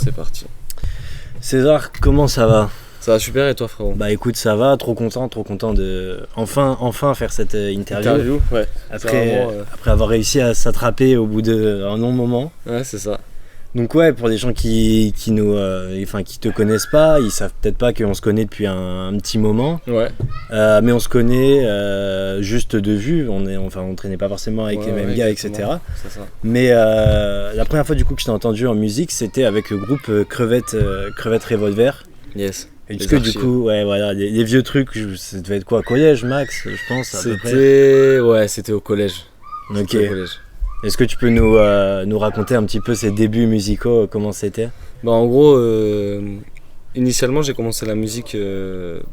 C'est parti. César, comment ça va? Ça va super et toi frérot? Bah écoute, ça va, trop content de enfin faire cette interview. Ouais. Après avoir réussi à s'attraper au bout d'un long moment. Ouais, c'est ça. Donc ouais, pour des gens qui te connaissent pas, ils savent peut-être pas qu'on se connaît depuis un petit moment. Ouais. Mais on se connaît juste de vue. On traînait pas forcément avec les mêmes gars, etc. C'est ça. Mais la première fois du coup que je t'ai entendu en musique, c'était avec le groupe Crevette Revolver. Yes. Est-ce que du coup, ouais, voilà, les vieux trucs, ça devait être quoi, collège, max, je pense, à peu près. C'était au collège. Ok. Est-ce que tu peux nous raconter un petit peu ces débuts musicaux, comment c'était? Bah en gros, initialement j'ai commencé la musique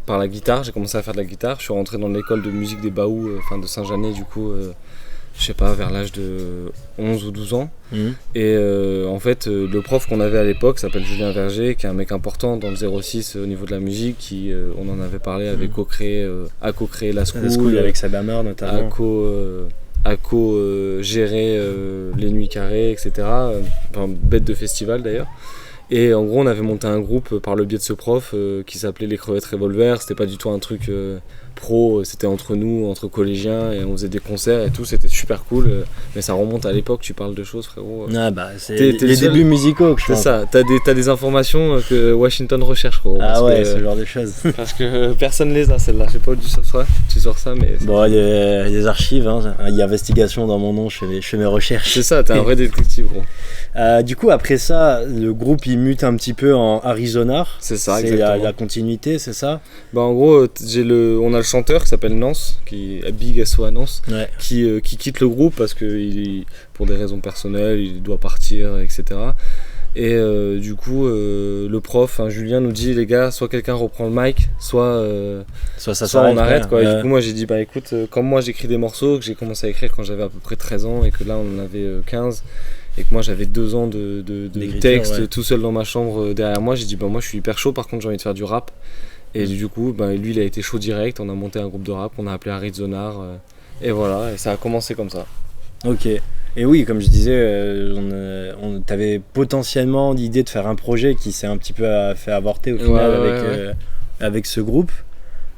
par la guitare, j'ai commencé à faire de la guitare, je suis rentré dans l'école de musique des Baous, de Saint-Janet du coup, je sais pas, vers l'âge de 11 ou 12 ans. Et en fait, le prof qu'on avait à l'époque s'appelle Julien Verger, qui est un mec important dans le 06 au niveau de la musique, qui, on en avait parlé, avait a co-créé la School avec Sabamar notamment. A co-géré les Nuits Carrées, etc. Bête de festival d'ailleurs. Et en gros, on avait monté un groupe par le biais de ce prof qui s'appelait les Crevettes Revolver. C'était pas du tout un truc pro, c'était entre nous, entre collégiens, et on faisait des concerts et tout, c'était super cool. Mais ça remonte à l'époque, tu parles de choses, frérot. Ah bah, c'est les débuts musicaux que je pense. C'est ça, t'as des informations que Washington recherche, frérot. Ah ouais, ce genre de choses. Parce que personne les a, celles-là. Je sais pas où tu sors ça, mais... Bon, il y a des archives, hein. Il y a investigation dans mon nom, je fais mes recherches. C'est ça, t'es un vrai détective, gros. Du coup, après ça, le groupe il mute un petit peu en Arizona. C'est ça, exactement. C'est la continuité, c'est ça? Bah en gros, on a le chanteur qui s'appelle Nance, qui est Big SO Nance, ouais. qui quitte le groupe parce que pour des raisons personnelles, il doit partir, etc. Et du coup, le prof, Julien, nous dit, les gars, soit quelqu'un reprend le mic, soit on arrête, quoi. Et du coup, moi j'ai dit, bah écoute, comme moi j'écris des morceaux, que j'ai commencé à écrire quand j'avais à peu près 13 ans et que là on en avait 15, et que moi j'avais 2 ans de texte tout seul dans ma chambre derrière moi, j'ai dit, bah moi je suis hyper chaud, par contre j'ai envie de faire du rap. Et du coup, lui il a été chaud direct, on a monté un groupe de rap, on a appelé Arizona, et voilà, et ça a commencé comme ça. Ok. Et oui, comme je disais, t'avais potentiellement l'idée de faire un projet qui s'est un petit peu fait avorter au final avec ce groupe.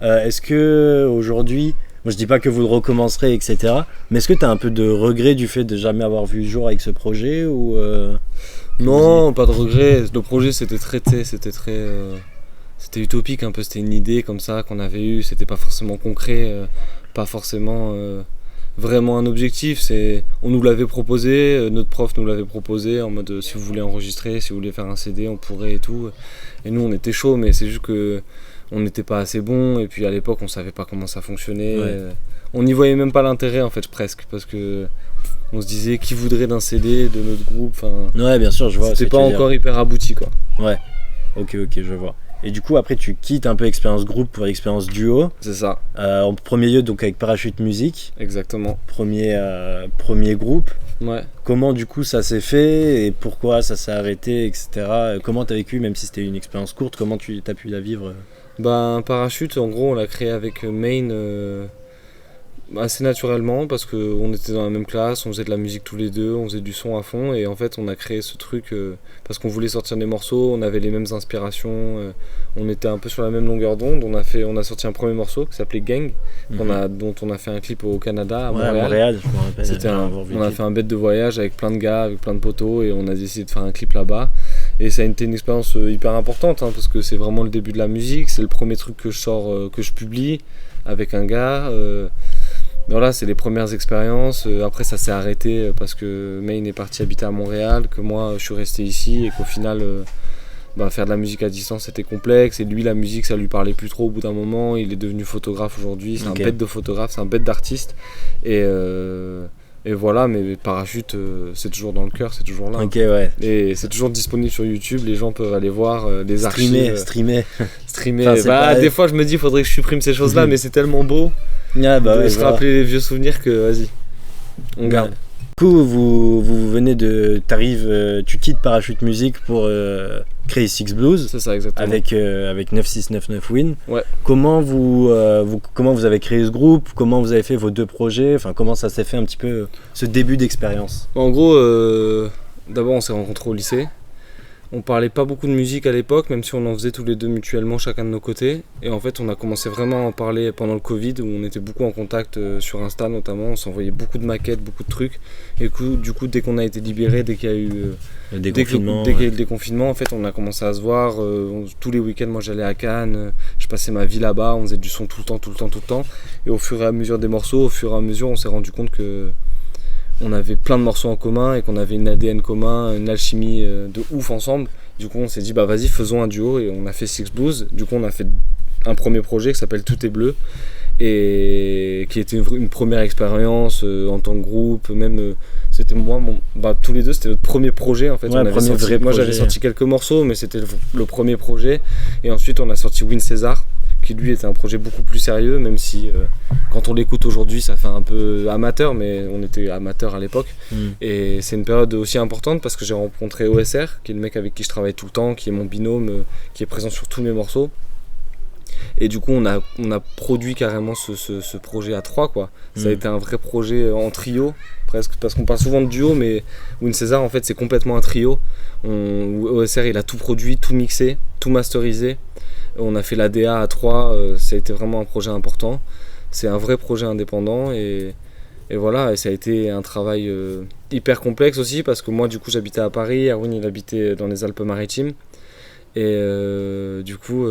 Est-ce que aujourd'hui, moi je dis pas que vous le recommencerez, etc. Mais est-ce que t'as un peu de regret du fait de jamais avoir vu le jour avec ce projet ou Non, pas de regret. Le projet c'était c'était utopique un peu, c'était une idée comme ça qu'on avait eue, c'était pas forcément concret, pas forcément vraiment un objectif, on nous l'avait proposé, notre prof nous l'avait proposé en mode si vous voulez enregistrer, si vous voulez faire un CD, on pourrait et tout. Et nous on était chaud, mais c'est juste que on n'était pas assez bon, et puis à l'époque on savait pas comment ça fonctionnait. On n'y voyait même pas l'intérêt en fait, presque, parce que on se disait qui voudrait d'un CD de notre groupe, ouais, bien sûr, je vois. C'était pas encore hyper abouti, quoi. Ouais, ok, je vois. Et du coup, après, tu quittes un peu expérience groupe pour l'expérience duo. C'est ça. En premier lieu, donc avec Parachute Musique. Premier groupe. Ouais. Comment, du coup, ça s'est fait et pourquoi ça s'est arrêté, etc. Comment t'as vécu, même si c'était une expérience courte, comment tu as pu la vivre? Parachute, en gros, on l'a créé avec Main assez naturellement parce qu'on était dans la même classe, on faisait de la musique tous les deux, on faisait du son à fond, et en fait on a créé ce truc parce qu'on voulait sortir des morceaux, on avait les mêmes inspirations, on était un peu sur la même longueur d'onde. On a sorti un premier morceau qui s'appelait Gang, dont on a fait un clip au Canada, à Montréal. Je me rappelle. On a fait un bête de voyage avec plein de gars, avec plein de potos, et on a décidé de faire un clip là-bas, et ça a été une expérience hyper importante, parce que c'est vraiment le début de la musique, c'est le premier truc que je sors, que je publie avec un gars. Voilà, c'est les premières expériences. Après, ça s'est arrêté parce que Main est parti habiter à Montréal, que moi je suis resté ici, et qu'au final faire de la musique à distance c'était complexe, et lui la musique ça lui parlait plus trop au bout d'un moment. Il est devenu photographe aujourd'hui, c'est un bête de photographe, c'est un bête d'artiste, et voilà. Mais Parachute, c'est toujours dans le cœur, c'est toujours là. Ok, ouais. Et c'est toujours disponible sur YouTube, les gens peuvent aller voir les archives. Streamer. Enfin, des fois je me dis il faudrait que je supprime ces choses là, mais c'est tellement beau de se rappeler les vieux souvenirs que vas-y, on garde. Du coup, vous venez tu quittes Parachute Musique pour créer Six Blues. C'est ça, exactement. Avec 9699 Win. Ouais. Comment vous avez créé ce groupe? Comment vous avez fait vos 2 projets? Enfin, comment ça s'est fait un petit peu ce début d'expérience? En gros, d'abord on s'est rencontrés au lycée. On parlait pas beaucoup de musique à l'époque, même si on en faisait tous les deux mutuellement, chacun de nos côtés. Et en fait, on a commencé vraiment à en parler pendant le Covid, où on était beaucoup en contact sur Insta notamment. On s'envoyait beaucoup de maquettes, beaucoup de trucs. Et du coup, dès qu'on a été libéré, dès qu'il y a eu dès qu'il y a eu le déconfinement, en fait, on a commencé à se voir. Tous les week-ends, moi, j'allais à Cannes. Je passais ma vie là-bas. On faisait du son tout le temps. Et au fur et à mesure des morceaux, au fur et à mesure, on s'est rendu compte que on avait plein de morceaux en commun et qu'on avait une ADN commun, une alchimie de ouf ensemble. Du coup, on s'est dit, bah vas-y, faisons un duo, et on a fait Six Blues. Du coup, on a fait un premier projet qui s'appelle Tout est bleu, et qui était une première expérience en tant que groupe. Même c'était tous les deux, c'était notre premier projet en fait. Ouais, Moi, j'avais sorti quelques morceaux, mais c'était le premier projet. Et ensuite, on a sorti Win César, qui lui était un projet beaucoup plus sérieux, même si quand on l'écoute aujourd'hui ça fait un peu amateur, mais on était amateur à l'époque. Et c'est une période aussi importante parce que j'ai rencontré OSR, qui est le mec avec qui je travaille tout le temps, qui est mon binôme, qui est présent sur tous mes morceaux. Et du coup on a produit carrément ce projet à trois, quoi. Ça a été un vrai projet en trio presque, parce qu'on parle souvent de duo, mais Win César en fait c'est complètement un trio. OSR il a tout produit, tout mixé, tout masterisé. On a fait la DA à 3, ça a été vraiment un projet important. C'est un vrai projet indépendant, et voilà, et ça a été un travail hyper complexe aussi, parce que moi du coup j'habitais à Paris, Erwin il habitait dans les Alpes-Maritimes, et du coup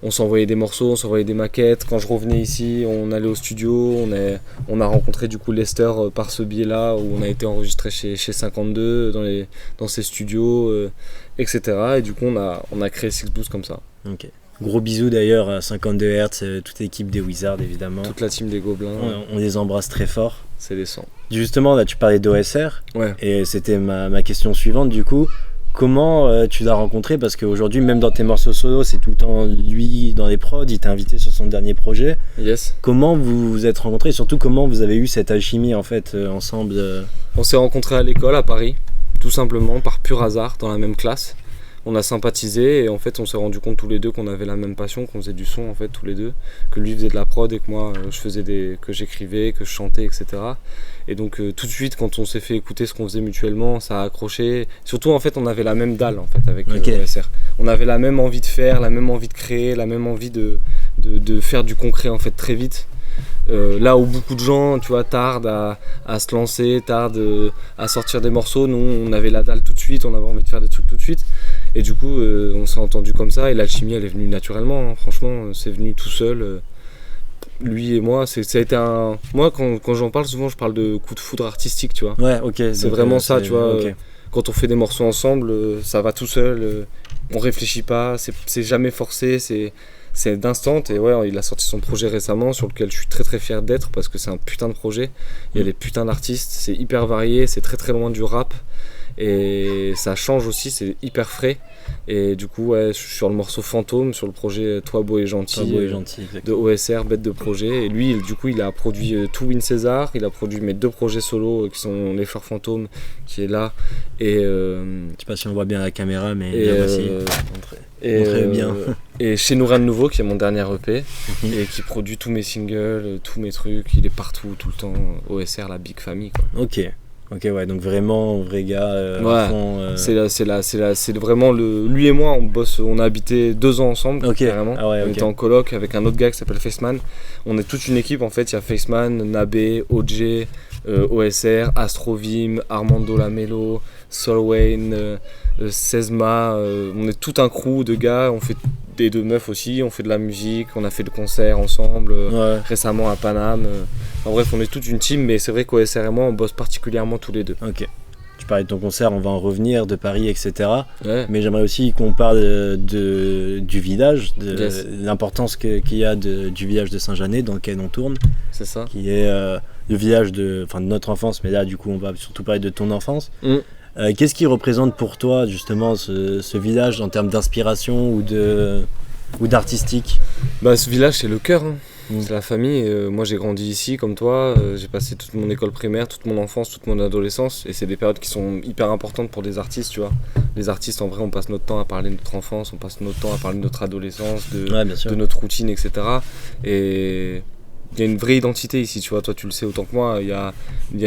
on s'envoyait des morceaux, on s'envoyait des maquettes. Quand je revenais ici, on allait au studio, on a rencontré du coup Lester par ce biais-là, où on a été enregistré chez 52 dans ses studios, etc. Et du coup on a créé Six Blues comme ça. Ok. Gros bisous d'ailleurs à 52 Hz, toute l'équipe des Wizards évidemment. Toute la team des Gobelins. On les embrasse très fort. C'est les 100. Justement, là tu parlais d'OSR, ouais. Et c'était ma question suivante du coup. Comment tu l'as rencontré? Parce qu'aujourd'hui, même dans tes morceaux solo, c'est tout le temps lui dans les prods, il t'a invité sur son dernier projet. Yes. Comment vous vous êtes rencontrés et surtout comment vous avez eu cette alchimie en fait ensemble? On s'est rencontrés à l'école à Paris, tout simplement par pur hasard, dans la même classe. On a sympathisé et en fait on s'est rendu compte tous les deux qu'on avait la même passion, qu'on faisait du son en fait tous les deux, que lui faisait de la prod et que moi que j'écrivais, que je chantais, etc. Et donc tout de suite quand on s'est fait écouter ce qu'on faisait mutuellement, ça a accroché. Surtout en fait on avait la même dalle en fait avec OSR. On avait la même envie de faire, la même envie de créer, la même envie de faire du concret en fait très vite. Là où beaucoup de gens tu vois tardent à se lancer, tardent à sortir des morceaux, nous on avait la dalle tout de suite, on avait envie de faire des trucs tout de suite. Et du coup on s'est entendu comme ça, et l'alchimie elle est venue naturellement, hein. Franchement c'est venu tout seul, lui et moi. Ça a été moi quand j'en parle souvent je parle de coup de foudre artistique, tu vois. Ouais, ok. C'est donc, vraiment ça, tu vois. Okay. Quand on fait des morceaux ensemble, ça va tout seul, on réfléchit pas, c'est jamais forcé, c'est d'instant. Et ouais, il a sorti son projet récemment sur lequel je suis très très fier d'être, parce que c'est un putain de projet. Il y a des putains d'artistes, c'est hyper varié, c'est très très loin du rap. Et ça change aussi, c'est hyper frais. Et du coup, ouais, je suis sur le morceau Fantôme, sur le projet Toi beau et gentil, de OSR, bête de projet. Et lui, du coup, il a produit tout Win César, il a produit mes 2 projets solo qui sont Les Fleurs Fantômes, qui est là. Et je sais pas si on voit bien la caméra, mais bien voici. Montrez bien. Et chez nous rien de nouveau, qui est mon dernier EP, et qui produit tous mes singles, tous mes trucs. Il est partout, tout le temps. OSR, la big famille, quoi. Ok, ouais, donc vraiment vrai gars. Ouais, fond, c'est vraiment lui et moi, on a habité 2 ans ensemble, carrément. Ah ouais, on était en coloc avec un autre gars qui s'appelle Faceman. On est toute une équipe en fait, il y a Faceman, Nabé, OJ, OSR, Astrovim, Armando Lamelo, Solwayne, Sesma. On est tout un crew de gars, on fait des 2 meufs aussi, on fait de la musique, on a fait de concerts ensemble, récemment à Paname. En bref, on est toute une team, mais c'est vrai qu'OSR et moi, on bosse particulièrement tous les deux. Ok. Tu parlais de ton concert, on va en revenir, de Paris, etc. Ouais. Mais j'aimerais aussi qu'on parle du village, de l'importance qu'il y a du village de Saint-Janet dans lequel on tourne. C'est ça. Qui est le village de notre enfance, mais là, du coup, on va surtout parler de ton enfance. Qu'est-ce qui représente pour toi, justement, ce village en termes d'inspiration ou d'artistique? Ce village, c'est le cœur, hein. C'est la famille. Moi j'ai grandi ici comme toi, j'ai passé toute mon école primaire, toute mon enfance, toute mon adolescence, et c'est des périodes qui sont hyper importantes pour des artistes, tu vois. Les artistes en vrai on passe notre temps à parler de notre enfance, on passe notre temps à parler de notre adolescence, de notre routine, etc. Et y a une vraie identité ici, tu vois. Toi, tu le sais autant que moi. Il y a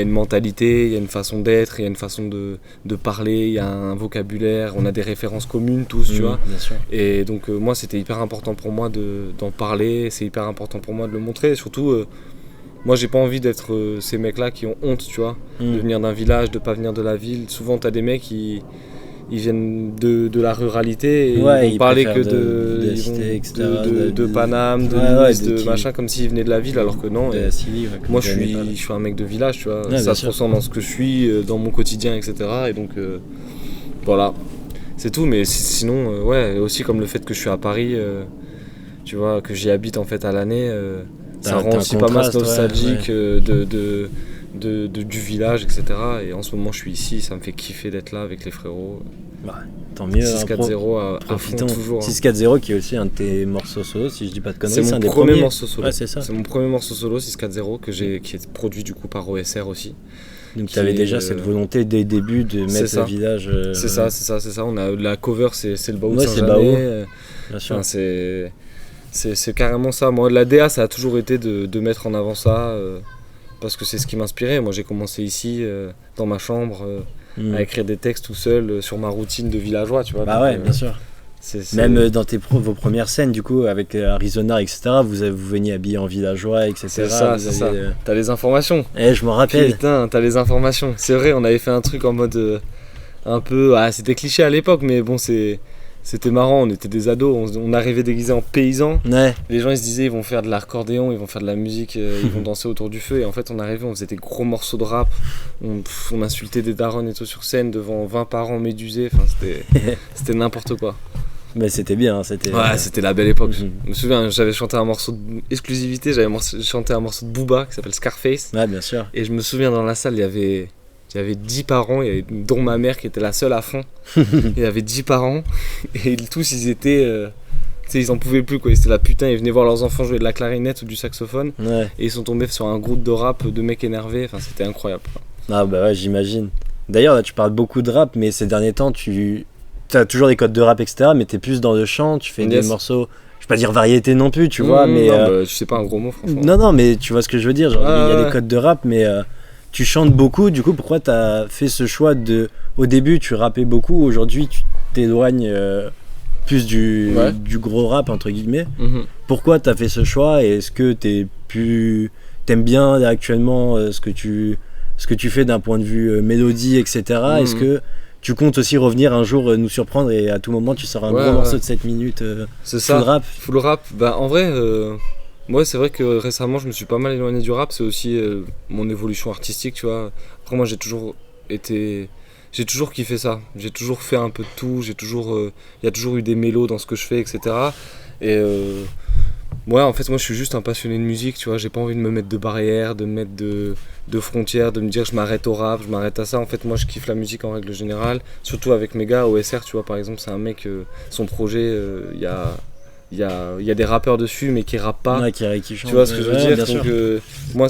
une mentalité, il y a une façon d'être, il y a une façon de parler, il y a un vocabulaire, on a des références communes tous, tu vois. Bien sûr. Et donc, moi, c'était hyper important pour moi d'en parler, c'est hyper important pour moi de le montrer. Et surtout, moi, j'ai pas envie d'être ces mecs-là qui ont honte, tu vois, de venir d'un village, de pas venir de la ville. Souvent, t'as des mecs qui ils viennent de la ruralité et ils vont parler que de Paname, de Nice, de machin, comme s'ils venaient de la ville, alors que non. Moi, je suis un mec de village, tu vois. Ça se ressent dans ce que je suis, dans mon quotidien, etc. Et donc, voilà, c'est tout. Mais sinon, ouais, aussi comme le fait que je suis à Paris, tu vois, que j'y habite en fait à l'année, ça rend aussi pas mal nostalgique du village, etc. Et en ce moment, je suis ici, ça me fait kiffer d'être là avec les frérots. Bah, tant mieux. 6-4-0 à fond toujours. 6-4-0 qui est aussi un de tes morceaux solo, si je dis pas de conneries. C'est mon premier morceau solo. Ouais, c'est ça. C'est mon premier morceau solo, 6-4-0, qui est produit du coup par OSR aussi. Donc tu avais déjà cette volonté dès le début de mettre le village. C'est ça. On a la cover, c'est le Baou de Saint-Janet. Bien sûr. Enfin, c'est carrément ça. Moi, la DA, ça a toujours été de mettre en avant ça. Parce que c'est ce qui m'inspirait. Moi, j'ai commencé ici, dans ma chambre, à écrire des textes tout seul sur ma routine de villageois, tu vois. Bah ouais, bien sûr. Même dans vos premières scènes, du coup, avec Arizona, etc., vous veniez habillé en villageois, etc. C'est ça. T'as les informations. Je m'en rappelle. Putain, t'as les informations. C'est vrai, on avait fait un truc en mode un peu... c'était cliché à l'époque, mais bon, c'était marrant, on était des ados, on arrivait déguisés en paysans. Ouais. Les gens ils se disaient ils vont faire de l'accordéon, ils vont faire de la musique, ils vont danser autour du feu. Et en fait on arrivait, on faisait des gros morceaux de rap, on insultait des darons et tout sur scène devant 20 parents médusés. Enfin, c'était n'importe quoi. Mais c'était bien, c'était la belle époque. Je me souviens, j'avais chanté un morceau d'exclusivité, j'avais chanté un morceau de Booba qui s'appelle Scarface. Ouais, bien sûr. Et je me souviens dans la salle, il y avait 10 parents, dont ma mère qui était la seule à fond. Il y avait 10 parents et tous ils étaient ils en pouvaient plus quoi, c'était la putain, ils venaient voir leurs enfants jouer de la clarinette ou du saxophone. Ouais. Et ils sont tombés sur un groupe de rap de mecs énervés, enfin c'était incroyable quoi. Ah bah ouais, j'imagine. D'ailleurs là, tu parles beaucoup de rap, mais ces derniers temps tu as toujours des codes de rap, etc., mais t'es plus dans le chant, tu fais des morceaux, je vais pas dire variété non plus, tu vois, mais c'est pas un gros mot franchement. Non mais tu vois ce que je veux dire, genre il y a des codes de rap, mais tu chantes beaucoup, du coup pourquoi t'as fait ce choix au début tu rappais beaucoup, aujourd'hui tu t'éloignes plus du gros rap entre guillemets. Pourquoi t'as fait ce choix et est-ce que t'aimes bien actuellement ce que tu fais d'un point de vue mélodie, etc. Est-ce que tu comptes aussi revenir un jour nous surprendre et à tout moment tu sors un gros morceau de 7 minutes c'est ça, full rap. Bah en vrai moi c'est vrai que récemment je me suis pas mal éloigné du rap, c'est aussi mon évolution artistique, tu vois. Après moi j'ai toujours kiffé ça, j'ai toujours fait un peu de tout, y a toujours eu des mélos dans ce que je fais, etc. Et en fait moi je suis juste un passionné de musique, tu vois, j'ai pas envie de me mettre de barrières, de me mettre de frontières, de me dire je m'arrête au rap, je m'arrête à ça. En fait moi je kiffe la musique en règle générale, surtout avec mes gars. OSR, tu vois, par exemple, c'est un mec, son projet, il y a des rappeurs dessus mais qui rappent pas, qui chantent, tu vois ce que je veux dire. Donc moi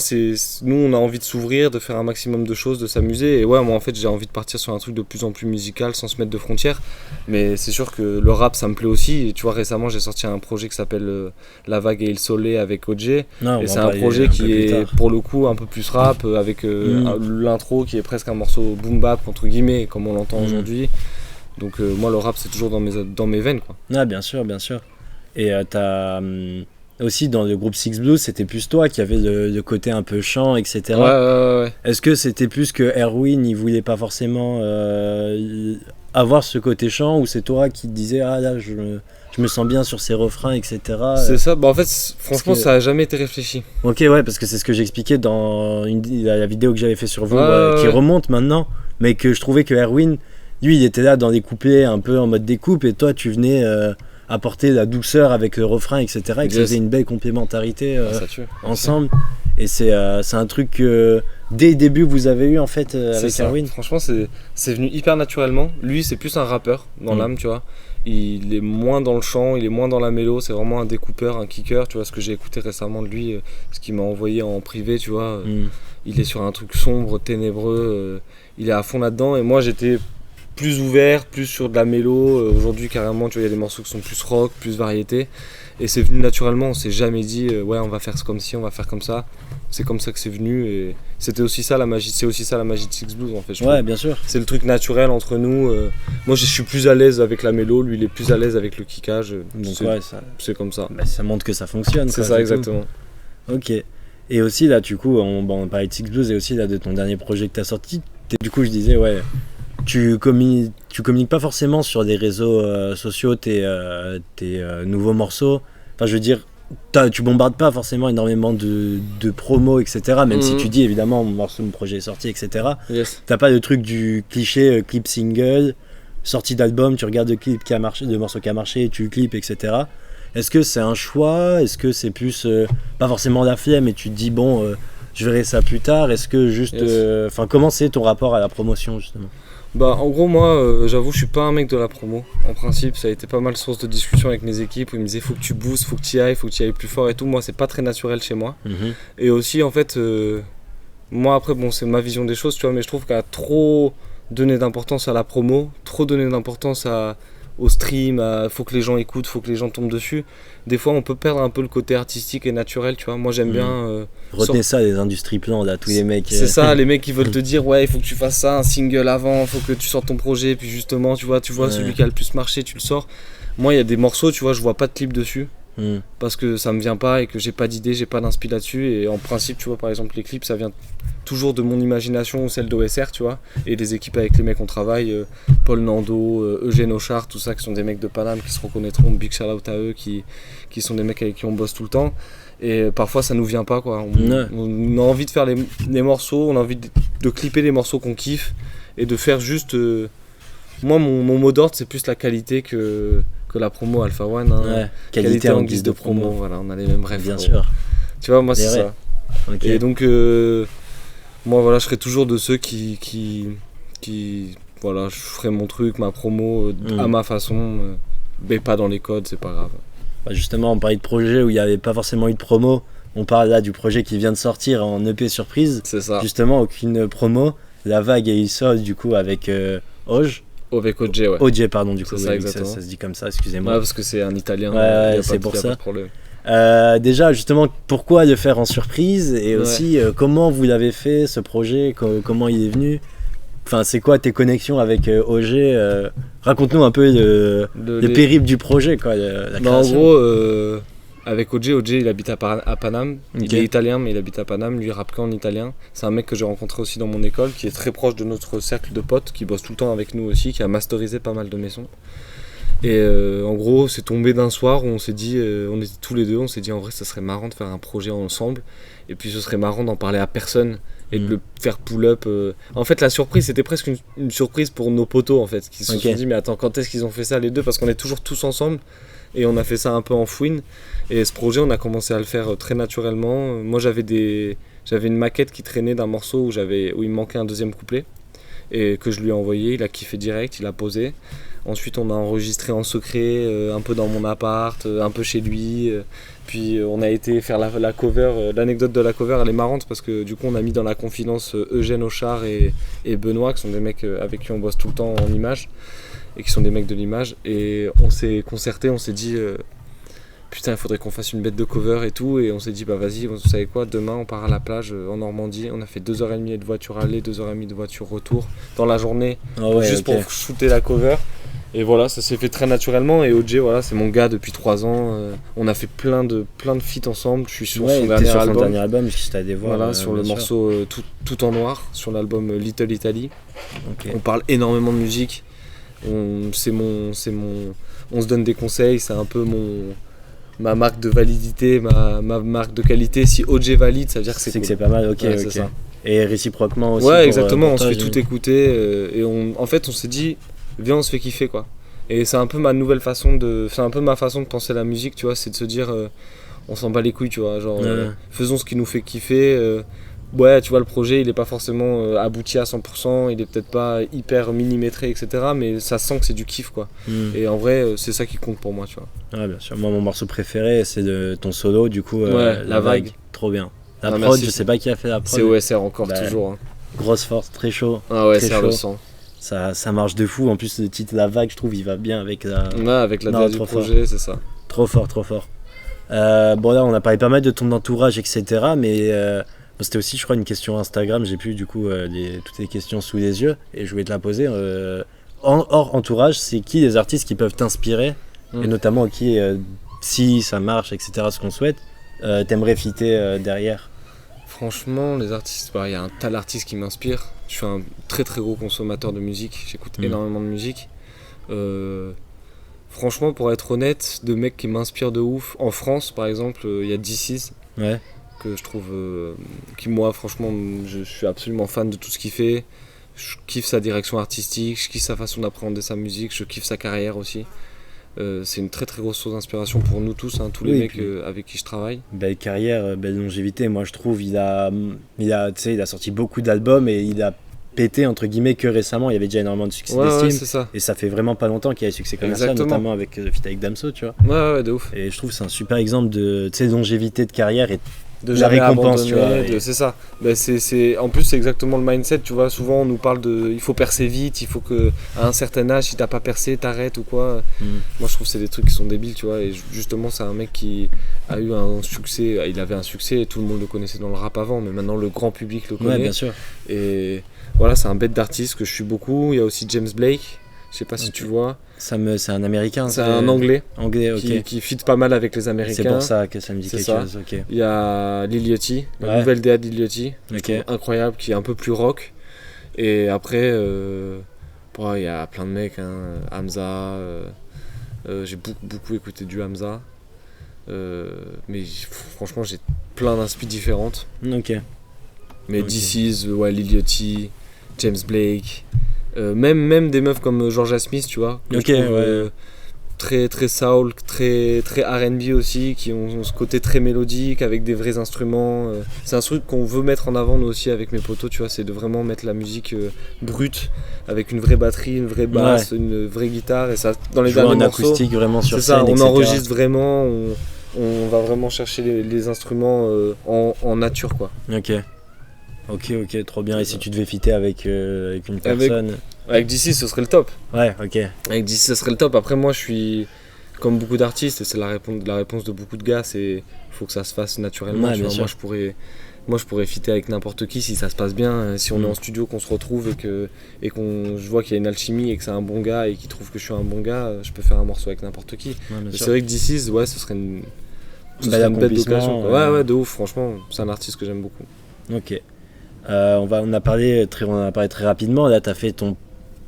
nous on a envie de s'ouvrir, de faire un maximum de choses, de s'amuser. Et moi en fait j'ai envie de partir sur un truc de plus en plus musical sans se mettre de frontières. Mais c'est sûr que le rap ça me plaît aussi. Et tu vois, récemment j'ai sorti un projet qui s'appelle La Vague et Il Soleil avec OJ. Et c'est un projet qui est pour le coup un peu plus rap, avec l'intro qui est presque un morceau boom bap entre guillemets comme on l'entend aujourd'hui. Donc moi le rap c'est toujours dans mes veines quoi. Ah bien sûr. Et t'as aussi dans le groupe Six Blues, c'était plus toi qui avait le côté un peu chant, etc. Ouais. Est-ce que c'était plus que Erwin, il voulait pas forcément avoir ce côté chant, ou c'est toi qui te disais là je me sens bien sur ces refrains, etc. C'est ça, en fait franchement ça a jamais été réfléchi. Ok, ouais, parce que c'est ce que j'expliquais dans la vidéo que j'avais fait sur vous, qui remonte maintenant, mais que je trouvais que Erwin, lui il était là dans des couplets un peu en mode découpe, et toi tu venais apporter la douceur avec le refrain, etc. Et que ça faisait une belle complémentarité ensemble. Et c'est un truc que dès le début vous avez eu en fait avec Erwin. Franchement c'est venu hyper naturellement. Lui c'est plus un rappeur dans l'âme, tu vois. Il est moins dans le chant, il est moins dans la mélo, c'est vraiment un découpeur, un kicker, tu vois, ce que j'ai écouté récemment de lui, ce qu'il m'a envoyé en privé, tu vois. Il est sur un truc sombre, ténébreux, il est à fond là-dedans. Et moi j'étais plus ouvert, plus sur de la mélo. Aujourd'hui, carrément, tu vois, il y a des morceaux qui sont plus rock, plus variété. Et c'est venu naturellement, on s'est jamais dit ouais, on va faire comme ci, on va faire comme ça. C'est comme ça que c'est venu et c'était aussi ça la magie, c'est aussi ça la magie de Six Blues en fait. Ouais, bien sûr. C'est le truc naturel entre nous. Moi, je suis plus à l'aise avec la mélo, lui il est plus à l'aise avec le kickage. Donc c'est comme ça. Bah, ça montre que ça fonctionne. C'est ça, exactement. Ok. Et aussi là, du coup, on parlait de Six Blues et aussi là de ton dernier projet que t'as sorti. Du coup, je disais ouais. Tu communiques pas forcément sur des réseaux sociaux tes nouveaux morceaux. Enfin, je veux dire, tu bombardes pas forcément énormément de promos, etc. Même si tu dis évidemment mon projet est sorti, etc. Yes. T'as pas le truc du cliché clip single, sortie d'album, tu regardes le clip qui a marché, le morceau qui a marché, tu le clips, etc. Est-ce que c'est un choix? Est-ce que c'est plus pas forcément la flemme et tu te dis bon, je verrai ça plus tard? Est-ce que juste, comment c'est ton rapport à la promotion justement? Bah en gros moi j'avoue je suis pas un mec de la promo. En principe ça a été pas mal source de discussion avec mes équipes où ils me disaient faut que tu boostes, faut que tu y ailles plus fort et tout. Moi c'est pas très naturel chez moi. Et aussi en fait moi après bon c'est ma vision des choses tu vois, mais je trouve qu'à trop donner d'importance à la promo, trop donner d'importance au stream, faut que les gens écoutent, faut que les gens tombent dessus. Des fois on peut perdre un peu le côté artistique et naturel tu vois. Moi j'aime bien retenez ça les industries plans là, tous les mecs c'est ça, les mecs qui veulent te dire ouais il faut que tu fasses ça, un single avant, faut que tu sortes ton projet, puis justement tu vois celui qui a le plus marché tu le sors. Moi il y a des morceaux tu vois je vois pas de clip dessus parce que ça me vient pas et que j'ai pas d'idée, j'ai pas d'inspi là-dessus. Et en principe tu vois par exemple les clips ça vient toujours de mon imagination ou celle d'OSR tu vois, et des équipes avec les mecs on travaille, Paul Nando, Eugène Auchard, tout ça qui sont des mecs de Paname qui se reconnaîtront, big shout out à eux qui sont des mecs avec qui on bosse tout le temps. Et parfois ça nous vient pas quoi, on a envie de faire les morceaux, on a envie de clipper les morceaux qu'on kiffe et de faire juste moi mon mot d'ordre c'est plus la qualité que la promo Alpha One hein. Qualité en guise de promo. Voilà, on a les mêmes rêves bien sûr tu vois moi c'est ça. Okay. Et donc moi voilà je serai toujours de ceux qui voilà je ferai mon truc, ma promo à ma façon, mais pas dans les codes, c'est pas grave. Bah justement on parlait de projet où il n'y avait pas forcément eu de promo, on parle là du projet qui vient de sortir en EP surprise. C'est ça. Justement aucune promo, La Vague et Il Sol du coup avec Oj. Avec OJ ouais. OJ pardon du coup ça, exactement. Ça se dit comme ça, excusez-moi. Ouais parce que c'est un italien, c'est pour ça. Pas déjà justement pourquoi le faire en surprise et aussi comment vous l'avez fait ce projet, comment il est venu, enfin c'est quoi tes connexions avec OG, raconte-nous un peu le périple du projet quoi, la création. En gros avec OJ il habite à Paname, il est italien mais il habite à Paname, lui il rappe qu'en italien. C'est un mec que j'ai rencontré aussi dans mon école qui est très proche de notre cercle de potes, qui bosse tout le temps avec nous aussi, qui a masterisé pas mal de mes sons. Et en gros c'est tombé d'un soir où on s'est dit, on était tous les deux, on s'est dit en vrai ça serait marrant de faire un projet ensemble et puis ce serait marrant d'en parler à personne et de le faire pull-up. En fait la surprise c'était presque une surprise pour nos potos en fait, qui se sont dit mais attends quand est-ce qu'ils ont fait ça les deux, parce qu'on est toujours tous ensemble et on a fait ça un peu en fouine. Et ce projet on a commencé à le faire très naturellement. Moi j'avais une maquette qui traînait d'un morceau où il me manquait un deuxième couplet et que je lui ai envoyé, il a kiffé direct, il a posé. Ensuite on a enregistré en secret, un peu dans mon appart, un peu chez lui, puis on a été faire la cover. L'anecdote de la cover elle est marrante parce que du coup on a mis dans la confidence Eugène Auchard et Benoît qui sont des mecs avec qui on bosse tout le temps en image et qui sont des mecs de l'image, et on s'est concerté, on s'est dit putain il faudrait qu'on fasse une bête de cover et tout, et on s'est dit bah vas-y vous savez quoi, demain on part à la plage en Normandie. On a fait 2h30 de voiture aller, 2h30 de voiture retour dans la journée juste pour shooter la cover. Et voilà, ça s'est fait très naturellement. Et OJ, voilà, c'est mon gars depuis 3 ans. On a fait plein de feats ensemble. Je suis sur son dernier album. Jusqu'à des voix. Voilà, sur le morceau tout en noir, sur l'album Little Italy. On parle énormément de musique. On se donne des conseils. C'est un peu ma marque de validité, ma marque de qualité. Si OJ valide, ça veut dire que c'est cool. Que c'est pas mal. Ok. C'est ça. Et réciproquement aussi. Ouais, exactement. On se fait tout écouter. Et en fait, on s'est dit. Viens on se fait kiffer quoi. Et c'est un peu ma façon de penser la musique tu vois, c'est de se dire on s'en bat les couilles tu vois, genre faisons ce qui nous fait kiffer. Ouais tu vois le projet il est pas forcément abouti à 100%, il est peut-être pas hyper millimétré etc, mais ça sent que c'est du kiff quoi. Et en vrai c'est ça qui compte pour moi tu vois. Ouais bien sûr, moi mon morceau préféré c'est de ton solo du coup, La Vague. Trop bien. La prod, je sais pas qui a fait la prod. C'est OSR encore toujours hein. Grosse force, très chaud. Ah ouais c'est le sang. ça marche de fou. En plus, le titre La Vague, je trouve, il va bien avec la. Ouais, avec la du projet, c'est ça. Trop fort. Bon, là, on a parlé pas mal de ton entourage, etc. Mais c'était aussi, je crois, une question Instagram. J'ai plus, du coup, toutes les questions sous les yeux. Et je voulais te la poser. Hors entourage, c'est qui les artistes qui peuvent t'inspirer et notamment qui, si ça marche, etc., ce qu'on souhaite, t'aimerais fitter derrière? Franchement, les artistes, il y a un tas d'artistes qui m'inspirent. Je suis un très très gros consommateur de musique, j'écoute énormément de musique. Franchement, pour être honnête, de mecs qui m'inspirent de ouf. En France, par exemple, il y a DC's, que je trouve, qui moi, franchement, je suis absolument fan de tout ce qu'il fait. Je kiffe sa direction artistique, je kiffe sa façon d'appréhender sa musique, je kiffe sa carrière aussi. C'est une très très grosse source d'inspiration pour nous tous, tous les mecs avec qui je travaille. Belle carrière, belle longévité. Moi je trouve il a sorti beaucoup d'albums et il a pété entre guillemets que récemment. Il y avait déjà énormément de succès d'estime et ça fait vraiment pas longtemps qu'il y a eu succès commercial, notamment avec le feat avec Damso, tu vois. Ouais, de ouf. Et je trouve que c'est un super exemple de longévité de carrière et de la récompense, tu vois. C'est ça. En plus, c'est exactement le mindset, tu vois. Souvent, on nous parle il faut percer vite, il faut qu'à un certain âge, si t'as pas percé, t'arrêtes ou quoi. Moi, je trouve que c'est des trucs qui sont débiles, tu vois. Et justement, c'est un mec qui a eu un succès. Il avait un succès et tout le monde le connaissait dans le rap avant, mais maintenant, le grand public le connaît. Ouais, bien sûr. Et voilà, c'est un bête d'artiste que je suis beaucoup. Il y a aussi James Blake. Je sais pas si tu vois. C'est un américain. C'est un anglais. Ok. Qui fit pas mal avec les Américains. C'est pour ça que ça me dit quelque chose. Okay. Il y a Lil Yachty, la nouvelle DA de Lil Yachty, incroyable, qui est un peu plus rock. Et après, il y a plein de mecs, Hamza. J'ai beaucoup écouté du Hamza. Mais franchement, j'ai plein d'inspi différentes. Ok. Mais DC's, Lil Yachty, James Blake. Même des meufs comme Georgia Smith, tu vois, très très soul, très très R&B aussi, qui ont ce côté très mélodique avec des vrais instruments. C'est un truc qu'on veut mettre en avant nous aussi avec mes potos, tu vois, c'est de vraiment mettre la musique brute avec une vraie batterie, une vraie basse, une vraie guitare, et ça dans les derniers morceaux. Acoustique vraiment sur c'est scène, ça, on etc. enregistre vraiment, on va vraiment chercher les instruments en nature, quoi. Ok, trop bien. Et si tu devais fitter avec une personne avec DC, ce serait le top. Ouais, ok. Avec DC, ce serait le top. Après, moi, je suis comme beaucoup d'artistes, et c'est la réponse de beaucoup de gars, c'est faut que ça se fasse naturellement. Ouais, tu vois. Moi, je pourrais fitter avec n'importe qui si ça se passe bien. Si on est en studio, qu'on se retrouve et je vois qu'il y a une alchimie et que c'est un bon gars et qu'il trouve que je suis un bon gars, je peux faire un morceau avec n'importe qui. C'est vrai que DC, ce serait une bête d'occasion. Ouais, de ouf. Franchement, c'est un artiste que j'aime beaucoup. Ok. On a parlé très rapidement. Là, tu as fait ton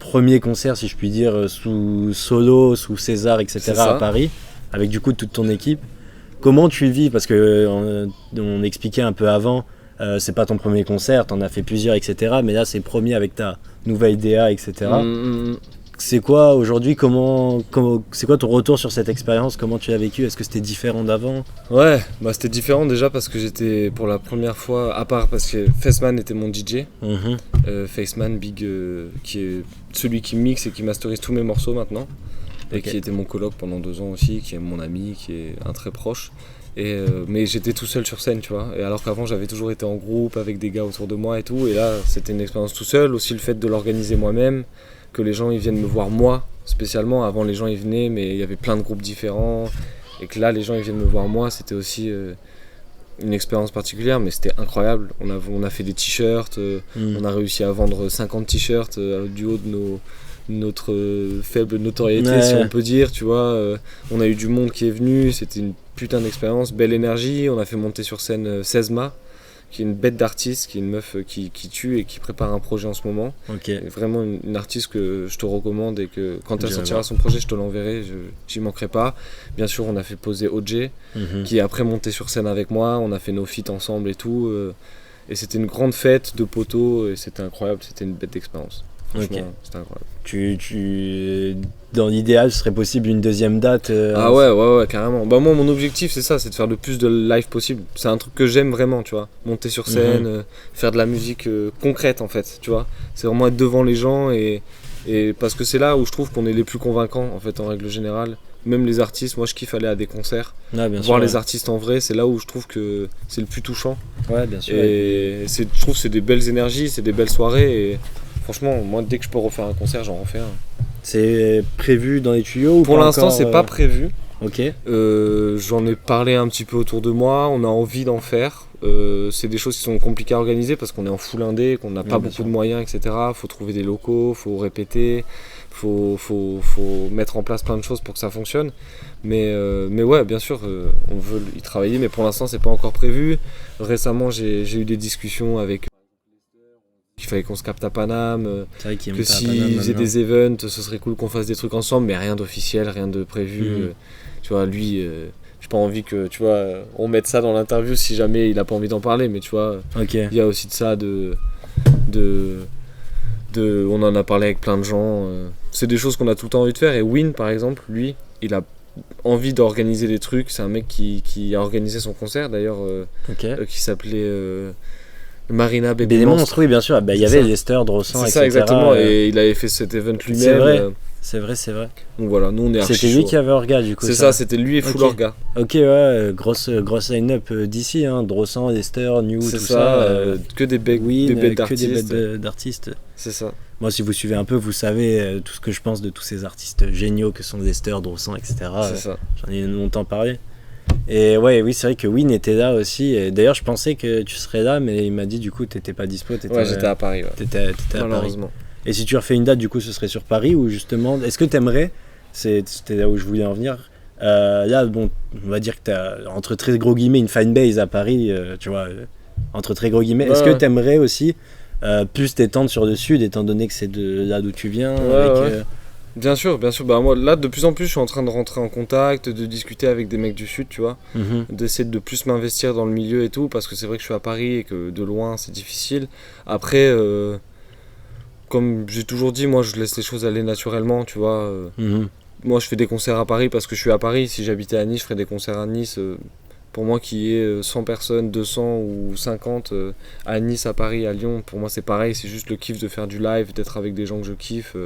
premier concert, si je puis dire, sous Solo, sous César, etc. à Paris, avec du coup toute ton équipe. Comment tu le vis? Parce que on expliquait un peu avant, c'est pas ton premier concert, t'en as fait plusieurs, etc. Mais là, c'est le premier avec ta nouvelle DA, etc. C'est quoi aujourd'hui, c'est quoi ton retour sur cette expérience? Comment tu l'as vécu? Est-ce que c'était différent d'avant? Ouais, c'était différent déjà parce que j'étais pour la première fois, à part parce que Faceman était mon DJ. Faceman Big, qui est celui qui mixe et qui masterise tous mes morceaux maintenant. Et qui était mon coloc pendant 2 ans aussi, qui est mon ami, qui est un très proche. Mais j'étais tout seul sur scène, tu vois. Et alors qu'avant, j'avais toujours été en groupe avec des gars autour de moi et tout. Et là, c'était une expérience tout seul. Aussi le fait de l'organiser moi-même, que les gens ils viennent me voir moi spécialement. Avant, les gens ils venaient, mais il y avait plein de groupes différents. Et que là, les gens ils viennent me voir moi, c'était aussi une expérience particulière, mais c'était incroyable. On a fait des t-shirts, on a réussi à vendre 50 t-shirts du haut de notre faible notoriété, si on peut dire, tu vois. On a eu du monde qui est venu, c'était une putain d'expérience, belle énergie. On a fait monter sur scène Sezma, qui est une bête d'artiste, qui est une meuf qui tue et qui prépare un projet en ce moment. Vraiment une artiste que je te recommande, et que quand elle sortira son projet, je te l'enverrai, j'y manquerai pas. Bien sûr, on a fait poser OJ, qui est après monté sur scène avec moi, on a fait nos feats ensemble et tout. Et c'était une grande fête de poteaux, et c'était incroyable, c'était une bête d'expérience. Franchement, c'était incroyable. Dans l'idéal, ce serait possible une deuxième date ouais, carrément. Moi, mon objectif, c'est ça, c'est de faire le plus de live possible. C'est un truc que j'aime vraiment, tu vois. Monter sur scène, faire de la musique concrète, en fait, tu vois. C'est vraiment être devant les gens, et parce que c'est là où je trouve qu'on est les plus convaincants, en fait, en règle générale. Même les artistes, moi je kiffe aller à des concerts, voir les artistes en vrai, c'est là où je trouve que c'est le plus touchant. Ouais, bien sûr. Et je trouve que c'est des belles énergies, c'est des belles soirées, et Franchement, moi, dès que je peux refaire un concert, j'en refais un. C'est prévu dans les tuyaux ou Pour pas l'instant, encore, c'est pas prévu. Ok. J'en ai parlé un petit peu autour de moi, on a envie d'en faire. C'est des choses qui sont compliquées à organiser parce qu'on est en full indé, qu'on n'a pas beaucoup de moyens, etc. Faut trouver des locaux, faut répéter, faut mettre en place plein de choses pour que ça fonctionne. Mais ouais, bien sûr, on veut y travailler, mais pour l'instant, c'est pas encore prévu. Récemment, j'ai eu des discussions avec qu'il fallait qu'on se capte à Paname, C'est vrai qu'il que s'ils faisaient des events, ce serait cool qu'on fasse des trucs ensemble, mais rien d'officiel, rien de prévu. Tu vois, lui, j'ai pas envie que, tu vois, on mette ça dans l'interview si jamais il a pas envie d'en parler, mais tu vois, il y a aussi de ça, on en a parlé avec plein de gens. C'est des choses qu'on a tout le temps envie de faire, et Win, par exemple, lui, il a envie d'organiser des trucs. C'est un mec qui a organisé son concert, d'ailleurs, qui s'appelait... Marina Baby des Monstres. monstres, oui, bien sûr. Bah, il y avait Lester, Drossan, etc. C'est ça, exactement. Et il avait fait cet event lui-même. C'est vrai. Donc voilà, nous on est archi C'était lui qui avait Orga, du coup. C'est ça, c'était lui et Full Orga. Ok, ouais, grosse line-up d'ici, hein. Drossan, Lester, New, tout ça. Que des bêtes d'artistes. C'est ça. Moi, si vous suivez un peu, vous savez tout ce que je pense de tous ces artistes géniaux que sont Lester, Drossan, etc. C'est ça. J'en ai longtemps parlé. Et ouais, oui, c'est vrai que Win était là aussi. Et d'ailleurs, je pensais que tu serais là, mais il m'a dit du coup, t'étais pas dispo. Ouais, j'étais à Paris. Ouais. T'étais malheureusement. À Paris. Et si tu refais une date, du coup, ce serait sur Paris ou justement, est-ce que t'aimerais, c'était là où je voulais en venir. Là, bon, on va dire que t'as entre très gros guillemets une fanbase à Paris, tu vois, entre très gros guillemets. Est-ce que t'aimerais aussi plus t'étendre sur le sud, étant donné que c'est de là d'où tu viens Bien sûr. Bah moi là de plus en plus je suis en train de rentrer en contact, de discuter avec des mecs du sud, tu vois, d'essayer de plus m'investir dans le milieu et tout, parce que c'est vrai que je suis à Paris et que de loin c'est difficile. Après, comme j'ai toujours dit, moi je laisse les choses aller naturellement, tu vois. Moi je fais des concerts à Paris parce que je suis à Paris. Si j'habitais à Nice, je ferais des concerts à Nice. Pour moi qu'il y ait 100 personnes, 200 ou 50 à Nice, à Paris, à Lyon, pour moi c'est pareil, c'est juste le kiff de faire du live, d'être avec des gens que je kiffe.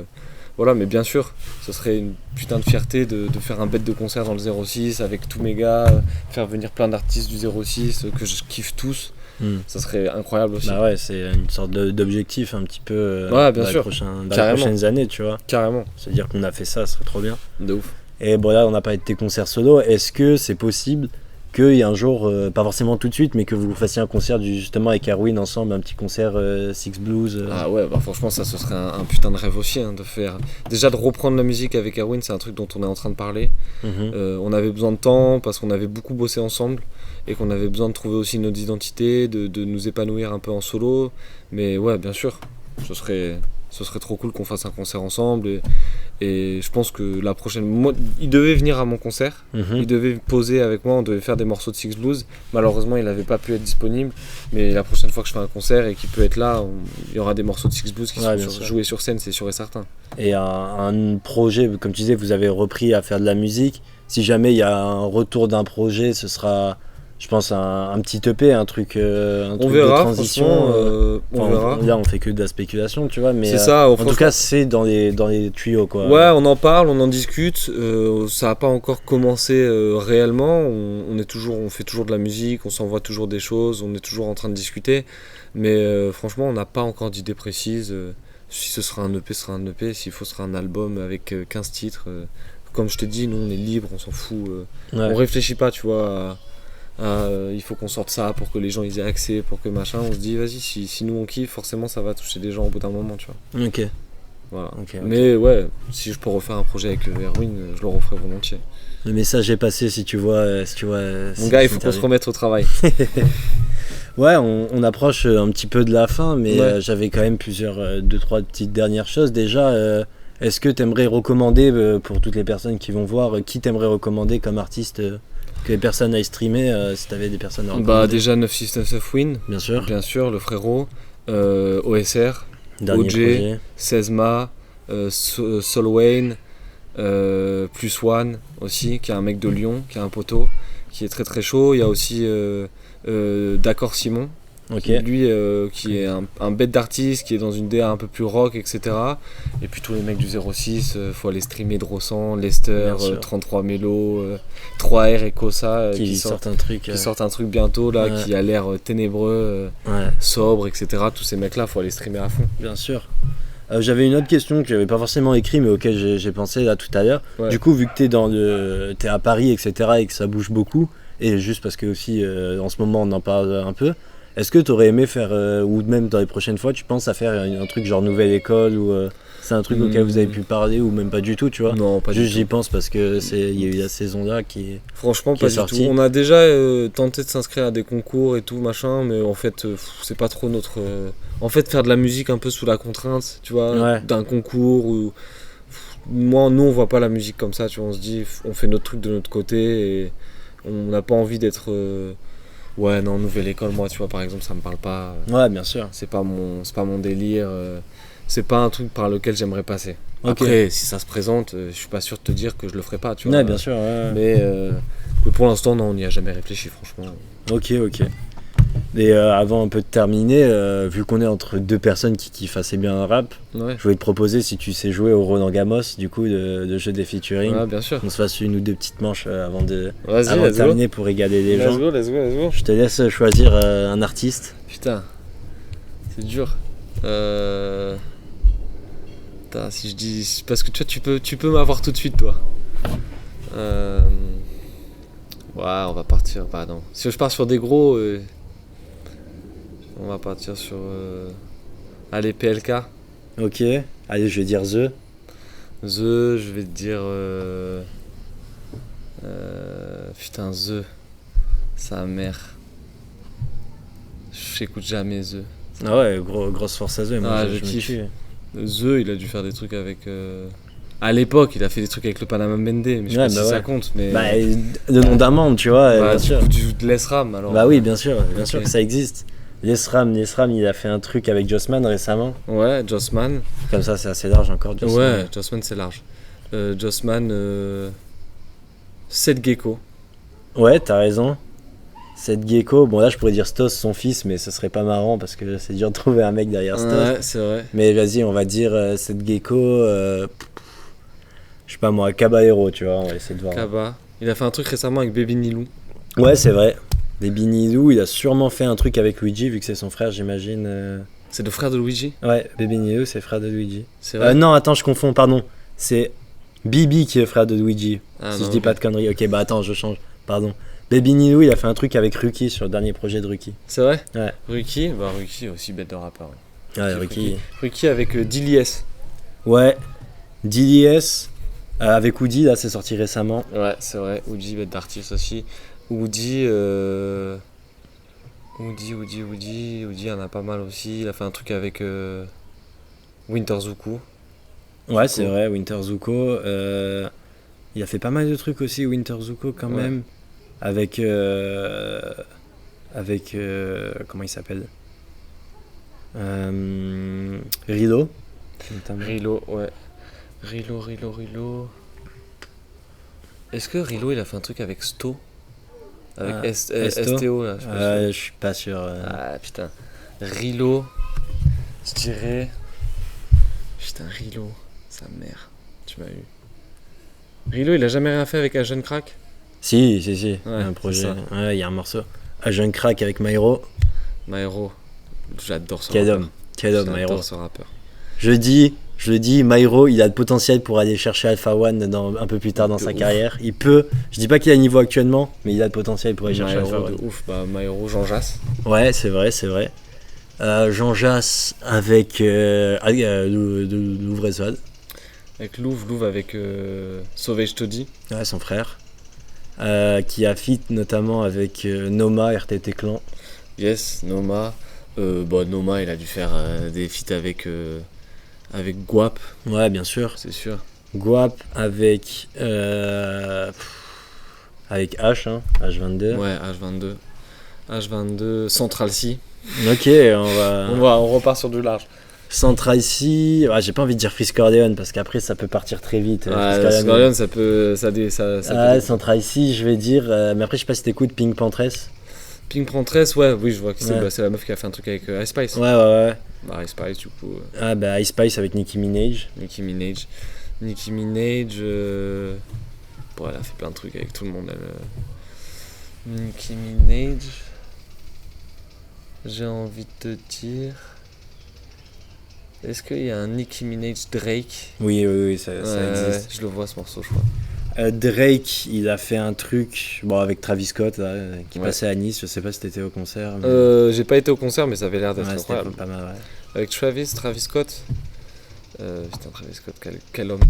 Voilà, mais bien sûr, ce serait une putain de fierté de faire un bête de concert dans le 06 avec tous mes gars, faire venir plein d'artistes du 06 que je kiffe tous. Ça serait incroyable aussi. Bah ouais, c'est une sorte d'objectif un petit peu bien sûr. Dans les prochaines années, tu vois. Carrément. C'est-à-dire qu'on a fait ça serait trop bien. De ouf. Et bon, là, on a parlé de tes concerts solo. Est-ce que c'est possible qu'il y ait un jour, pas forcément tout de suite, mais que vous fassiez un concert justement avec Erwin ensemble, un petit concert Six Blues Ah ouais, bah franchement ça ce serait un putain de rêve aussi, hein, de faire. Déjà de reprendre la musique avec Erwin, c'est un truc dont on est en train de parler. On avait besoin de temps parce qu'on avait beaucoup bossé ensemble et qu'on avait besoin de trouver aussi notre identité, de nous épanouir un peu en solo. Mais ouais, bien sûr, ce serait trop cool qu'on fasse un concert ensemble et je pense que la prochaine... Moi, il devait venir à mon concert, il devait poser avec moi, on devait faire des morceaux de Six Blues. Malheureusement, il n'avait pas pu être disponible, mais la prochaine fois que je fais un concert et qu'il peut être là, il y aura des morceaux de Six Blues qui seront joués sur scène, c'est sûr et certain. Et un projet, comme tu disais, vous avez repris à faire de la musique. Si jamais il y a un retour d'un projet, ce sera... Je pense un petit EP, un truc on verra, de transition. On verra. Là, on fait que de la spéculation, tu vois. Mais c'est ça, en tout cas, c'est dans les tuyaux, quoi. Ouais, on en parle, on en discute. Ça n'a pas encore commencé réellement. On fait toujours de la musique, on s'envoie toujours des choses, on est toujours en train de discuter. Mais franchement, on n'a pas encore d'idée précise. Si ce sera un EP, ce sera un EP. S'il faut, ce sera un album avec 15 titres. Comme je te dis, nous, on est libre, on s'en fout. On réfléchit pas, tu vois. Il faut qu'on sorte ça pour que les gens ils aient accès, pour que machin, on se dit vas-y, si nous on kiffe, forcément ça va toucher des gens au bout d'un moment, tu vois. Ok. Voilà. Mais ouais, si je peux refaire un projet avec Erwin, je le referai volontiers. Le message est passé si tu vois. Mon gars, il faut qu'on se remette au travail. Ouais, on approche un petit peu de la fin, mais j'avais quand même deux, trois petites dernières choses. Déjà, est-ce que t'aimerais recommander, pour toutes les personnes qui vont voir, qui t'aimerais recommander comme artiste que les personnes aillent streamer, si t'avais des personnes à recommander? Bah déjà 969 Win, bien sûr, le frérot, OSR, OJ, Sezma, Solwayne, Plus One aussi, qui est un mec de Lyon, qui est un poteau, qui est très très chaud. Il y a aussi D'accord Simon, lui qui est un bête d'artiste, qui est dans une DA un peu plus rock, etc. Et puis tous les mecs du 06, faut aller streamer Drossan, Lester, 33 Mélo, 3R et Kosa qui sortent un truc bientôt là, qui a l'air ténébreux, sobre, etc. Tous ces mecs là, faut aller streamer à fond. Bien sûr. J'avais une autre question que j'avais pas forcément écrit, mais auquel j'ai pensé là tout à l'heure. Ouais. Du coup, vu que t'es à Paris, etc., et que ça bouge beaucoup, et juste parce que aussi en ce moment on en parle un peu, est-ce que t'aurais aimé faire, ou même dans les prochaines fois, tu penses à faire un truc genre nouvelle école, ou c'est un truc auquel vous avez pu parler, ou même pas du tout, tu vois? Non, pas Juste du j'y tout. pense parce que il y a eu la saison là qui Franchement, qui pas est du sorti. tout. On a déjà tenté de s'inscrire à des concours et tout, machin, mais en fait, c'est pas trop notre. En fait, faire de la musique un peu sous la contrainte, tu vois, Ouais. d'un concours ou. Moi, nous, on voit pas la musique comme ça, tu vois. On se dit, on fait notre truc de notre côté et on n'a pas envie d'être. Ouais, non, nouvelle école, moi, tu vois, par exemple, ça me parle pas. Ouais, bien sûr. C'est pas mon délire. C'est pas un truc par lequel j'aimerais passer. Ok. Après, si ça se présente, je suis pas sûr de te dire que je le ferai pas, tu vois. Ouais, bien sûr. Ouais. Mais pour l'instant, non, on n'y a jamais réfléchi, franchement. Ok. Et avant un peu de terminer, vu qu'on est entre deux personnes qui kiffent assez bien un rap, Ouais, je voulais te proposer si tu sais jouer au Roland Gamos, du coup, de jeu des featuring. ouais, bien sûr. On se fasse une ou deux petites manches avant de Vas-y, let's go. terminer pour régaler les gens. Let's go. Je te laisse choisir un artiste. Putain, c'est dur. Putain, si je dis. Parce que tu peux m'avoir tout de suite, toi. Ouais, on va partir. Bah non. Si je pars sur des gros, on va partir sur. Allez, PLK. Ok. Allez, je vais dire The. Je vais te dire. Putain, sa mère. J'écoute jamais The. Ah ouais, grosse force à The. Moi, Ah, je je me kiffe. tue. Il a dû faire des trucs avec. À l'époque, il a fait des trucs avec le Panama Mende, mais je sais Ouais, pas bah si ça ouais. compte. Mais... Bah, le nom d'amende, tu vois, Bah, bien du sûr. coup, de l'ESRAM alors. Bah oui, bien sûr Ok. que ça existe. Lesram, il a fait un truc avec Jossman récemment. Ouais, Jossman. Comme ça, c'est assez large encore, Jossman. Ouais, Jossman, c'est large. Jossman, Seth Gecko. Ouais, t'as raison. Cette Gecko, bon là je pourrais dire Stos, son fils, mais ce serait pas marrant parce que c'est dur de trouver un mec derrière Stos. Ouais, c'est vrai. Mais vas-y, on va dire cette Gecko, je sais pas moi, Caballero, tu vois, on va essayer de voir. Kaba. Il a fait un truc récemment avec Baby Nilou. Ouais, c'est vrai. Baby Nilou, il a sûrement fait un truc avec Luigi, vu que c'est son frère, j'imagine. C'est le frère de Luigi. Ouais, Baby Nilou, c'est frère de Luigi. C'est vrai. Non, attends, je confonds, pardon. C'est Bibi qui est frère de Luigi. Ah, si non, je dis ok. pas de conneries. Ok, bah attends, je change. Pardon. Baby Nilou, il a fait un truc avec Ruki sur le dernier projet de Ruki. C'est vrai. Ouais. Ruki, bah Ruki aussi bête de rappeur. Ouais. Ouais, Kiffe Ruki. Ruki avec Dilly S. Ouais. DDS avec Woody, là, c'est sorti récemment. Ouais, c'est vrai. Woody, bête d'artiste aussi. Woody, il y en a pas mal aussi. Il a fait un truc avec Winter Zuko. Ouais, c'est vrai, Winter Zuko. Il a fait pas mal de trucs aussi, Winter Zuko, quand Ouais. même. Avec. Comment il s'appelle Rilo. notamment. Rilo, ouais. Rilo. Est-ce que Rilo il a fait un truc avec Sto? Avec Ah, Esto STO là, je sais pas. Je suis pas sûr. Ah putain. Rilo, je dirais. Putain, Rilo, sa mère. Tu m'as eu. Rilo, il a jamais rien fait avec un jeune crack? Si, Ouais, un projet. c'est Ouais, il y a un morceau. Agent Crack avec Myro. Myro. J'adore ce Quel rappeur. homme. Quel homme, Myro. J'adore ce rappeur. Je le dis, Myro, il a le potentiel pour aller chercher Alpha One un peu plus tard dans De sa ouf. carrière. Il peut. Je dis pas qu'il a le niveau actuellement, mais il a le potentiel pour aller chercher Alpha Myro One. de ouf. Bah, Myro, Jean Jass. Ouais, c'est vrai. Jean Jass avec Louvrezade. Avec Louvre avec Sauvage Toddy. Ouais, son frère. Qui a feat notamment avec Noma, RTT Clan. Yes, Noma. Noma, il a dû faire des feats avec Guap, Ouais, bien sûr. c'est sûr. Guap avec H, hein, H22. Ouais, H22, Central C. Ok, On repart sur du large. Central C. Ouais, j'ai pas envie de dire Frisk Orleans parce qu'après ça peut partir très vite. Ouais, Scorpion, ça peut. Ah, Central C, je vais dire. Mais après, je sais pas si t'écoutes Pink Pantress. Pink Prantress, ouais, oui, je vois que c'est Ouais. c'est la meuf qui a fait un truc avec Ice Spice. Ouais. Bah, Ice Spice, du coup, Ah, bah, Ice Spice avec Nicki Minaj. Nicki Minaj. Ouais, elle a fait plein de trucs avec tout le monde. Nicki Minaj. J'ai envie de te dire. Est-ce qu'il y a un Nicki Minaj Drake? Oui, ça existe. Je le vois ce morceau, je crois. Drake, il a fait un truc avec Travis Scott là, qui Ouais. passait à Nice. Je sais pas si t'étais au concert. Mais... J'ai pas été au concert, mais ça avait l'air d'être ouais, c'était incroyable. pas mal. Ouais. Avec Travis Scott. Putain, Travis Scott, quel homme.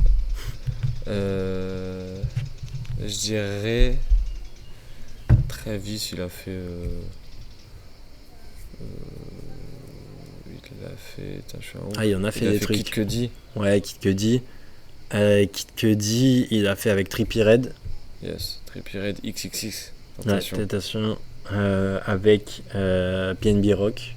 Je dirais. Travis, il a fait. Il a fait. Tiens, je suis un ouf. Ah, il en a fait Il a des fait trucs. Kid Cudi. Ouais, Kid Cudi. Kid Cudi, il a fait avec Trippie Redd. Yes, Trippie Redd XXX. Ouais, Attention. attention. Avec PNB Rock.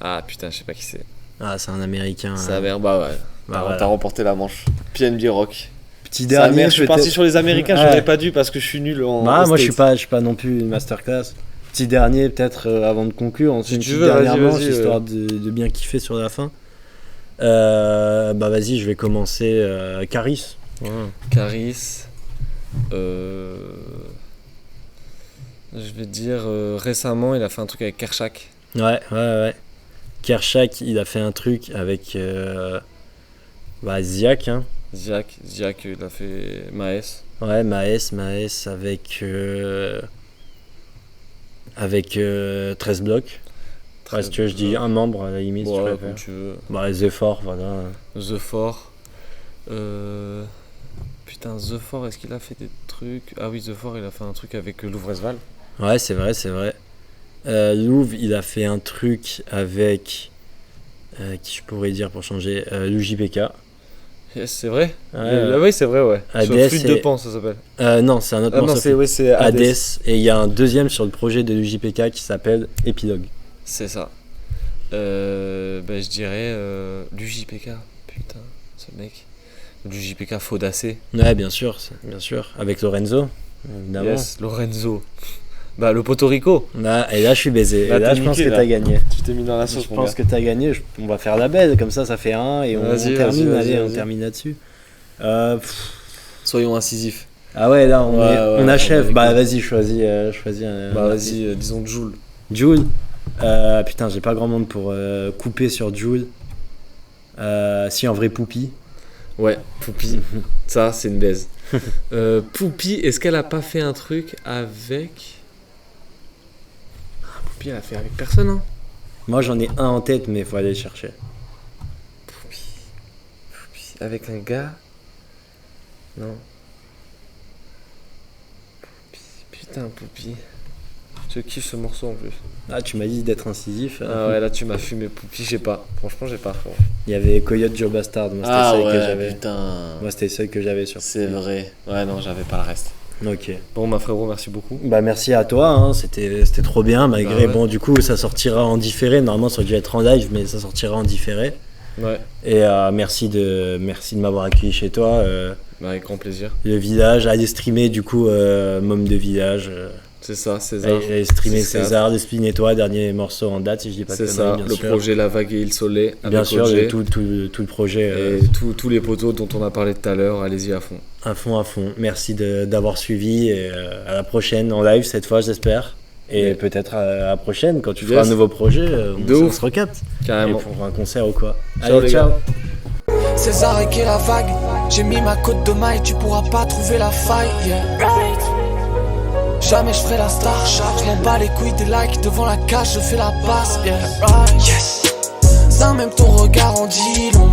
Ah putain, je sais pas qui c'est. Ah, c'est un américain. Sa mère, bah ouais. Voilà. T'as remporté la manche. PNB Rock. Petit Sa dernier. mère, je suis parti sur les Américains, Ouais. j'aurais pas dû parce que je suis nul en. Bah, en moi, je States. suis pas non plus une masterclass. Petit dernier, peut-être avant de conclure. Ensuite, Si une tu petite veux, dernière vas-y, manche, vas-y, histoire de bien kiffer sur la fin. Bah, vas-y, je vais commencer. Caris. Ouais. Caris. Je vais dire récemment, il a fait un truc avec Kershak. Ouais. Kershak, il a fait un truc avec Ziak. Hein. Ziak, il a fait Maes. Ouais, Maes avec 13 blocs. Ouais, si tu veux, je dis un membre à la limite. si tu Ouais, préfères. comme tu veux. Bah, The Four, voilà. The Four. Putain, The Four, est-ce qu'il a fait des trucs? Ah oui, The Four, il a fait un truc avec Louvresval. Ouais, c'est vrai. Louvre, il a fait un truc avec. Qui je pourrais dire pour changer l'UJPK. Yes, c'est vrai? Ouais, Ah oui, c'est vrai, ouais. Sur Hades Flûte et- de Pan, ça s'appelle. Non, c'est un autre Ah non, morceau. c'est Hades. Hades. Et il y a un deuxième sur le projet de l'UJPK qui s'appelle Épilogue. C'est ça. Je dirais l'UJPK. Putain, ce mec. L'UJPK Faudacé. Ouais, bien sûr. Avec Lorenzo, évidemment. Yes, Lorenzo. Bah, le Porto Rico. Là, et là, je suis baisé. Là, et là, t'es je pense niqué, que là. t'as gagné. Tu t'es mis dans la sauce, Je pense que t'as gagné. On va faire la belle. Comme ça fait un et on Vas-y, termine. vas-y, Allez, on vas-y. termine là-dessus. Soyons incisifs. Ah ouais, là, on Ouais, achève. on Bah, écoute. vas-y, choisis un. Bah, vas-y, disons Joule. Jul. Putain, j'ai pas grand monde pour couper sur Jul. Si, en vrai, Poupie. Ouais, Poupie. Ça, c'est une baise. Poupie, est-ce qu'elle a pas fait un truc avec. Ah, Poupie, elle a fait avec personne, hein. Moi, j'en ai un en tête, mais faut aller le chercher. Poupie. Avec un gars. Non. Poupie. Putain, Poupie. Je kiffe ce morceau en plus. Ah, tu m'as dit d'être incisif. Ah ouais, là tu m'as fumé Poupie, j'ai pas. Franchement, j'ai pas. Frérot. Il y avait Coyote Joe Bastard. Moi, c'était celle que j'avais. putain. Moi, c'était celle que j'avais sur. C'est vrai. Ouais, non, j'avais pas le reste. Ok. Bon, ma frérot, merci beaucoup. Bah, merci à toi. Hein. C'était trop bien. Malgré, Bah ouais. bon, du coup, ça sortira en différé. Normalement, ça aurait dû être en live, mais ça sortira en différé. Ouais, Et merci de m'avoir accueilli chez toi. bah, avec grand plaisir. Le village, aller streamer du coup Môme de village. C'est ça, César. Aller streamer C'est ça. César, le Spin et toi, dernier morceau en date si je dis pas de C'est conneries, ça, bien le sûr. projet La Vague et Il Soleil. Bien avec sûr, OG. tout le projet Et tous les poteaux dont on a parlé tout à l'heure, allez-y à fond. à fond. Merci d'avoir suivi et à la prochaine en live cette fois j'espère. Et Ouais. peut-être à la prochaine quand tu feras Yes. un nouveau projet, De on ouf. se recapte. Et Carrément. pour un concert ou quoi. Ciao, Allez, les ciao. gars. César et la vague, j'ai mis ma côte de maille, tu pourras pas trouver la faille. Yeah. Jamais je ferai la star, je m'en bats les couilles des likes devant la cage, je fais la passe. Yeah. Right. Yes. Ça même ton regard en dit long.